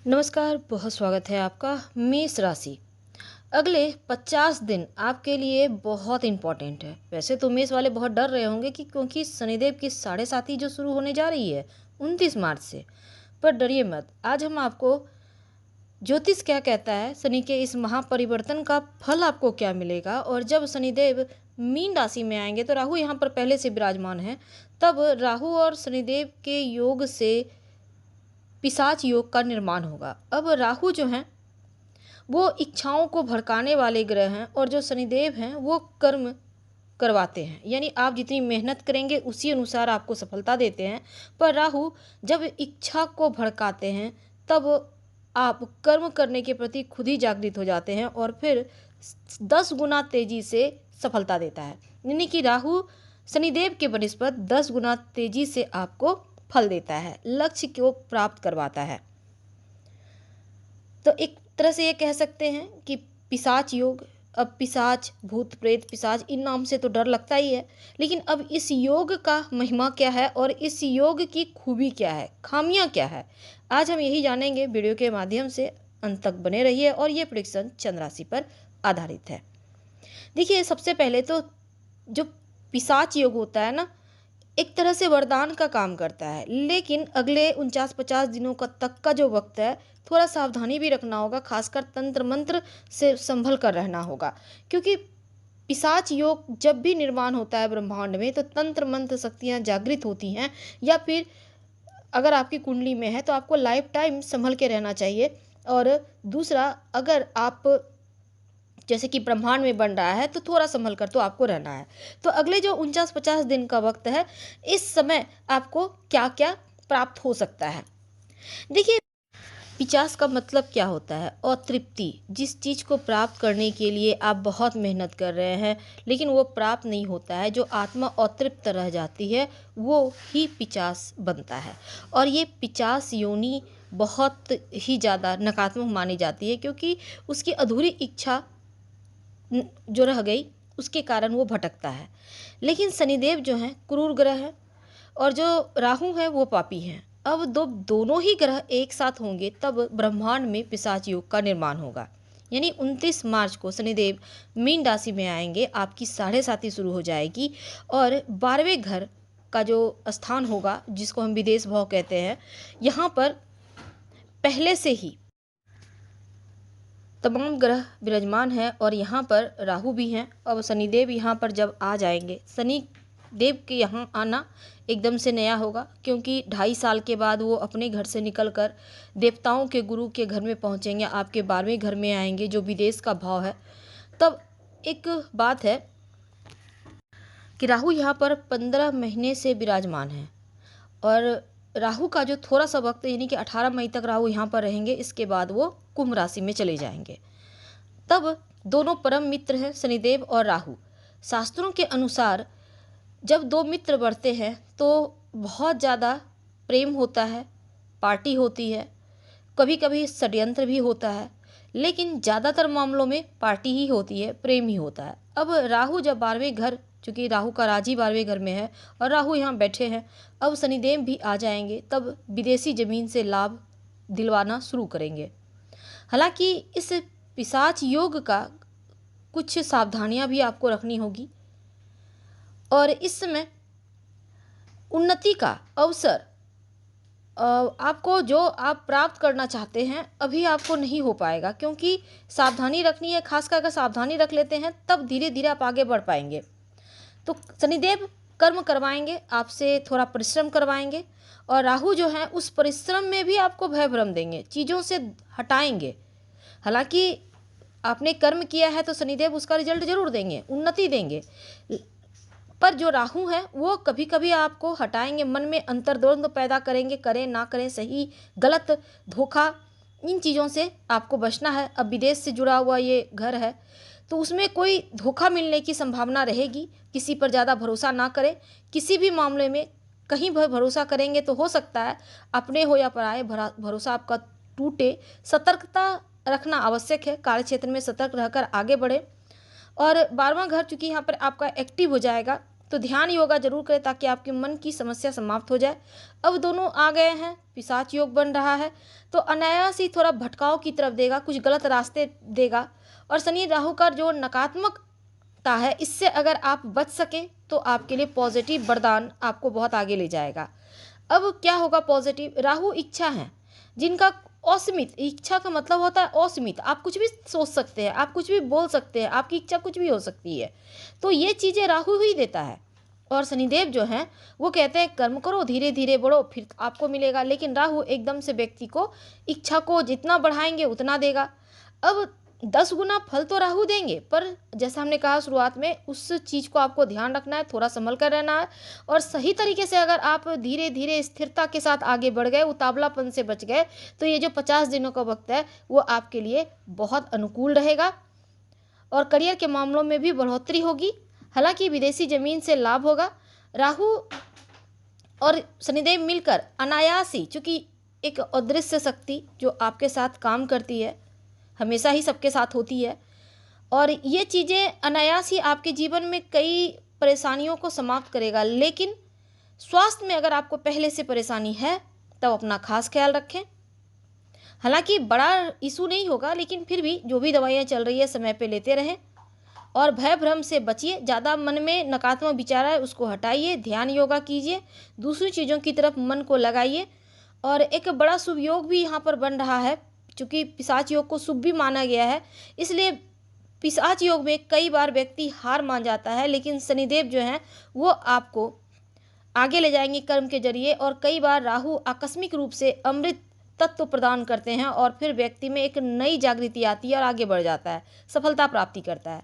नमस्कार, बहुत स्वागत है आपका। मेष राशि अगले 50 दिन आपके लिए बहुत इम्पोर्टेंट है। वैसे तो मेष वाले बहुत डर रहे होंगे कि क्योंकि शनिदेव की साढ़े साथी जो शुरू होने जा रही है 29 मार्च से। पर डरिए मत, आज हम आपको ज्योतिष क्या कहता है, शनि के इस महापरिवर्तन का फल आपको क्या मिलेगा। और जब शनिदेव मीन राशि में आएंगे तो राहु यहाँ पर पहले से विराजमान है, तब राहु और शनिदेव के योग से पिशाच योग का निर्माण होगा। अब राहु जो हैं वो इच्छाओं को भड़काने वाले ग्रह हैं और जो शनिदेव हैं वो कर्म करवाते हैं, यानी आप जितनी मेहनत करेंगे उसी अनुसार आपको सफलता देते हैं। पर राहु जब इच्छा को भड़काते हैं तब आप कर्म करने के प्रति खुद ही जागृत हो जाते हैं और फिर 10 गुना तेजी से सफलता देता है। यानी कि राहु शनिदेव के बनिस्पत 10 गुना तेजी से आपको फल देता है, लक्ष्य को प्राप्त करवाता है। तो एक तरह से ये कह सकते हैं कि पिशाच योग। अब पिशाच, भूत प्रेत, पिशाच, इन नाम से तो डर लगता ही है, लेकिन अब इस योग का महिमा क्या है और इस योग की खूबी क्या है, खामियां क्या है, आज हम यही जानेंगे। वीडियो के माध्यम से अंत तक बने रहिए और ये प्रेडिक्शन चंद्र राशि पर आधारित है। देखिए, सबसे पहले तो जो पिशाच योग होता है ना, एक तरह से वरदान का काम करता है, लेकिन अगले 49-50 दिनों का तक का जो वक्त है थोड़ा सावधानी भी रखना होगा, खासकर तंत्र मंत्र से संभल कर रहना होगा। क्योंकि पिशाच योग जब भी निर्माण होता है ब्रह्मांड में तो तंत्र मंत्र शक्तियाँ जागृत होती हैं, या फिर अगर आपकी कुंडली में है तो आपको लाइफ टाइम संभल के रहना चाहिए। और दूसरा, अगर आप जैसे कि ब्रह्मांड में बन रहा है तो थोड़ा संभल कर तो आपको रहना है। तो अगले जो 49-50 दिन का वक्त है, इस समय आपको क्या क्या प्राप्त हो सकता है। देखिए, पिचास का मतलब क्या होता है? अतृप्ति। जिस चीज़ को प्राप्त करने के लिए आप बहुत मेहनत कर रहे हैं लेकिन वो प्राप्त नहीं होता है, जो आत्मा अतृप्त रह जाती है, वो ही पिचास बनता है। और ये पिचास योनि बहुत ही ज़्यादा नकारात्मक मानी जाती है, क्योंकि उसकी अधूरी इच्छा जो रह गई उसके कारण वो भटकता है। लेकिन शनिदेव जो हैं क्रूर ग्रह है और जो राहु है वो पापी हैं। अब दोनों ही ग्रह एक साथ होंगे तब ब्रह्मांड में पिशाच योग का निर्माण होगा। यानी 29 मार्च को शनिदेव मीन राशि में आएंगे, आपकी साढ़े साथी शुरू हो जाएगी और 12वें घर का जो स्थान होगा, जिसको हम विदेश भाव कहते हैं, यहाँ पर पहले से ही तमाम ग्रह विराजमान हैं और यहाँ पर राहु भी हैं। अब शनिदेव यहाँ पर जब आ जाएंगे, शनि देव के यहाँ आना एकदम से नया होगा, क्योंकि 2.5 साल के बाद वो अपने घर से निकलकर देवताओं के गुरु के घर में पहुँचेंगे, आपके 12वें घर में आएंगे जो विदेश का भाव है। तब एक बात है कि राहु यहाँ पर 15 महीने से विराजमान है और राहु का जो थोड़ा सा वक्त, यानी कि 18 मई तक राहु यहाँ पर रहेंगे, इसके बाद वो कुंभ राशि में चले जाएंगे। तब दोनों परम मित्र हैं, शनिदेव और राहु। शास्त्रों के अनुसार जब दो मित्र बढ़ते हैं तो बहुत ज़्यादा प्रेम होता है, पार्टी होती है, कभी कभी षड्यंत्र भी होता है, लेकिन ज़्यादातर मामलों में पार्टी ही होती है, प्रेम ही होता है। अब राहु जब 12वें घर, चूँकि राहु का राजी 12वें घर में है और राहु यहाँ बैठे हैं, अब शनिदेव भी आ जाएंगे, तब विदेशी ज़मीन से लाभ दिलवाना शुरू करेंगे। हालांकि इस पिशाच योग का कुछ सावधानियां भी आपको रखनी होगी और इस समय उन्नति का अवसर आपको, जो आप प्राप्त करना चाहते हैं, अभी आपको नहीं हो पाएगा, क्योंकि सावधानी रखनी है। खासकर अगर सावधानी रख लेते हैं तब धीरे धीरे आप आगे बढ़ पाएंगे। तो शनिदेव कर्म करवाएंगे, आपसे थोड़ा परिश्रम करवाएंगे और राहु जो है उस परिश्रम में भी आपको भय भ्रम देंगे, चीज़ों से हटाएंगे। हालांकि आपने कर्म किया है तो शनिदेव उसका रिजल्ट जरूर देंगे, उन्नति देंगे, पर जो राहु है वो कभी कभी आपको हटाएंगे, मन में अंतर्द्वंद पैदा करेंगे, करें ना करें, सही गलत, धोखा, इन चीज़ों से आपको बचना है। अब विदेश से जुड़ा हुआ ये घर है तो उसमें कोई धोखा मिलने की संभावना रहेगी। किसी पर ज़्यादा भरोसा ना करें, किसी भी मामले में कहीं पर भरोसा करेंगे तो हो सकता है अपने हो या पराए भरोसा आपका टूटे। सतर्कता रखना आवश्यक है, कार्यक्षेत्र में सतर्क रहकर आगे बढ़े। और 12वां घर चूँकि यहाँ पर आपका एक्टिव हो जाएगा, तो ध्यान योगा जरूर करें ताकि आपके मन की समस्या समाप्त हो जाए। अब दोनों आ गए हैं, पिशाच योग बन रहा है, तो अनायास ही थोड़ा भटकाव की तरफ देगा, कुछ गलत रास्ते देगा। और शनि राहु का जो नकारात्मकता है, इससे अगर आप बच सके तो आपके लिए पॉजिटिव वरदान आपको बहुत आगे ले जाएगा। अब क्या होगा पॉजिटिव? राहु इच्छा है, जिनका असीमित, इच्छा का मतलब होता है असीमित, आप कुछ भी सोच सकते हैं, आप कुछ भी बोल सकते हैं, आपकी इच्छा कुछ भी हो सकती है। तो ये चीज़ें राहु ही देता है। और शनिदेव जो हैं वो कहते हैं कर्म करो, धीरे धीरे बढ़ो, फिर आपको मिलेगा। लेकिन राहु एकदम से व्यक्ति को, इच्छा को जितना बढ़ाएंगे उतना देगा। अब 10 गुना फल तो राहु देंगे, पर जैसा हमने कहा शुरुआत में, उस चीज़ को आपको ध्यान रखना है, थोड़ा संभल कर रहना है। और सही तरीके से अगर आप धीरे धीरे स्थिरता के साथ आगे बढ़ गए, उतावलापन से बच गए, तो ये जो 50 दिनों का वक्त है वो आपके लिए बहुत अनुकूल रहेगा। और करियर के मामलों में भी बढ़ोतरी होगी। हालांकि विदेशी जमीन से लाभ होगा। राहु और शनिदेव मिलकर अनायास ही, चूंकि एक अदृश्य शक्ति जो आपके साथ काम करती है, हमेशा ही सबके साथ होती है, और ये चीज़ें अनायास ही आपके जीवन में कई परेशानियों को समाप्त करेगा। लेकिन स्वास्थ्य में अगर आपको पहले से परेशानी है तब अपना खास ख्याल रखें। हालांकि बड़ा इशू नहीं होगा, लेकिन फिर भी जो भी दवाइयाँ चल रही है समय पे लेते रहें। और भय भ्रम से बचिए, ज़्यादा मन में नकारात्मक विचार है उसको हटाइए, ध्यान योगा कीजिए, दूसरी चीज़ों की तरफ मन को लगाइए। और एक बड़ा शुभ योग भी यहाँ पर बन रहा है, क्योंकि पिशाच योग को शुभ भी माना गया है, इसलिए पिशाच योग में कई बार व्यक्ति हार मान जाता है, लेकिन शनिदेव जो हैं वो आपको आगे ले जाएंगे कर्म के जरिए। और कई बार राहु आकस्मिक रूप से अमृत तत्व प्रदान करते हैं और फिर व्यक्ति में एक नई जागृति आती है और आगे बढ़ जाता है, सफलता प्राप्ति करता है।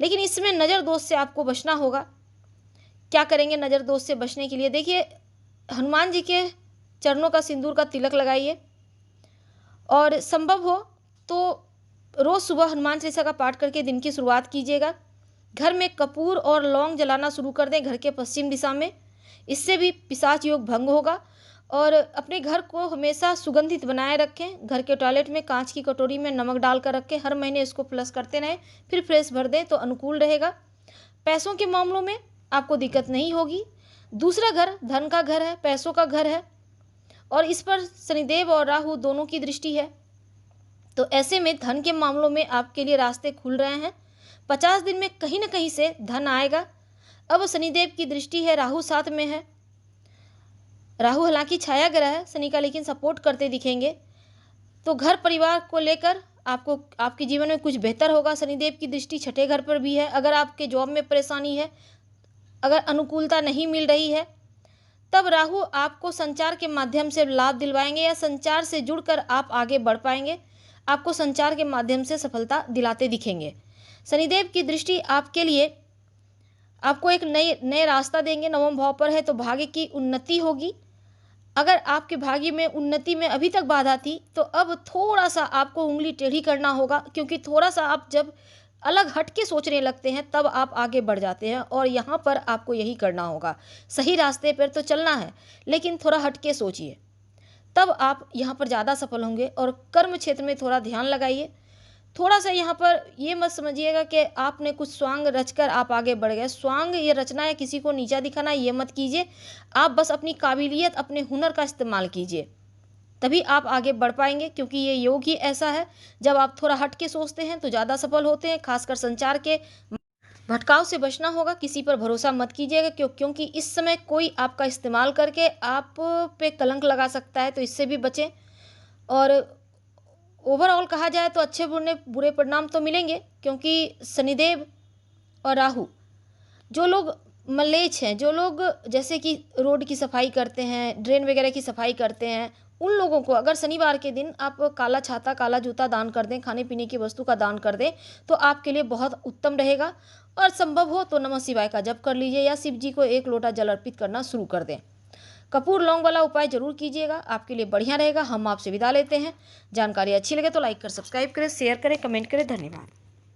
लेकिन इसमें नज़र दोष से आपको बचना होगा। क्या करेंगे नज़र दोष से बचने के लिए? देखिए, हनुमान जी के चरणों का सिंदूर का तिलक लगाइए, और संभव हो तो रोज़ सुबह हनुमान चालीसा का पाठ करके दिन की शुरुआत कीजिएगा। घर में कपूर और लौंग जलाना शुरू कर दें घर के पश्चिम दिशा में, इससे भी पिशाच योग भंग होगा। और अपने घर को हमेशा सुगंधित बनाए रखें। घर के टॉयलेट में कांच की कटोरी में नमक डालकर रखें, हर महीने इसको फ्लश करते रहें, फिर फ्रेश भर दें तो अनुकूल रहेगा। पैसों के मामलों में आपको दिक्कत नहीं होगी। दूसरा घर धन का घर है, पैसों का घर है, और इस पर शनिदेव और राहु दोनों की दृष्टि है, तो ऐसे में धन के मामलों में आपके लिए रास्ते खुल रहे हैं। 50 दिन में कहीं ना कहीं से धन आएगा। अब शनिदेव की दृष्टि है, राहु साथ में है। राहु हालांकि छाया ग्रह है शनि का, लेकिन सपोर्ट करते दिखेंगे, तो घर परिवार को लेकर आपको, आपके जीवन में कुछ बेहतर होगा। शनिदेव की दृष्टि छठे घर पर भी है। अगर आपके जॉब में परेशानी है, अगर अनुकूलता नहीं मिल रही है, तब राहु आपको संचार के माध्यम से लाभ दिलवाएंगे, या संचार से जुड़कर आप आगे बढ़ पाएंगे। आपको संचार के माध्यम से सफलता दिलाते दिखेंगे। शनिदेव की दृष्टि आपके लिए, आपको एक नए रास्ता देंगे। नवम भाव पर है तो भाग्य की उन्नति होगी। अगर आपके भाग्य में उन्नति में अभी तक बाधा थी, तो अब थोड़ा सा आपको उंगली टेढ़ी करना होगा, क्योंकि थोड़ा सा आप जब अलग हट के सोचने लगते हैं तब आप आगे बढ़ जाते हैं, और यहाँ पर आपको यही करना होगा। सही रास्ते पर तो चलना है, लेकिन थोड़ा हट के सोचिए, तब आप यहाँ पर ज़्यादा सफल होंगे। और कर्म क्षेत्र में थोड़ा ध्यान लगाइए। थोड़ा सा यहाँ पर ये मत समझिएगा कि आपने कुछ स्वांग रचकर आप आगे बढ़ गए। स्वांग ये रचना है, किसी को नीचा दिखाना, ये मत कीजिए। आप बस अपनी काबिलियत, अपने हुनर का इस्तेमाल कीजिए, तभी आप आगे बढ़ पाएंगे। क्योंकि ये योग ही ऐसा है, जब आप थोड़ा हट के सोचते हैं तो ज़्यादा सफल होते हैं। खासकर संचार के भटकाव से बचना होगा। किसी पर भरोसा मत कीजिएगा, क्योंकि इस समय कोई आपका इस्तेमाल करके आप पे कलंक लगा सकता है, तो इससे भी बचें। और ओवरऑल कहा जाए तो अच्छे बुरे परिणाम तो मिलेंगे, क्योंकि शनिदेव और राहु, जो लोग मलेच्छ हैं, जो लोग जैसे कि रोड की सफाई करते हैं, ड्रेन वगैरह की सफाई करते हैं, उन लोगों को अगर शनिवार के दिन आप काला छाता, काला जूता दान कर दें, खाने पीने की वस्तु का दान कर दें, तो आपके लिए बहुत उत्तम रहेगा। और संभव हो तो नमः शिवाय का जप कर लीजिए, या शिव जी को 1 लोटा जल अर्पित करना शुरू कर दें। कपूर लौंग वाला उपाय जरूर कीजिएगा, आपके लिए बढ़िया रहेगा। हम आपसे विदा लेते हैं। जानकारी अच्छी लगे तो लाइक कर, सब्सक्राइब करें, शेयर करें, कमेंट करें। धन्यवाद।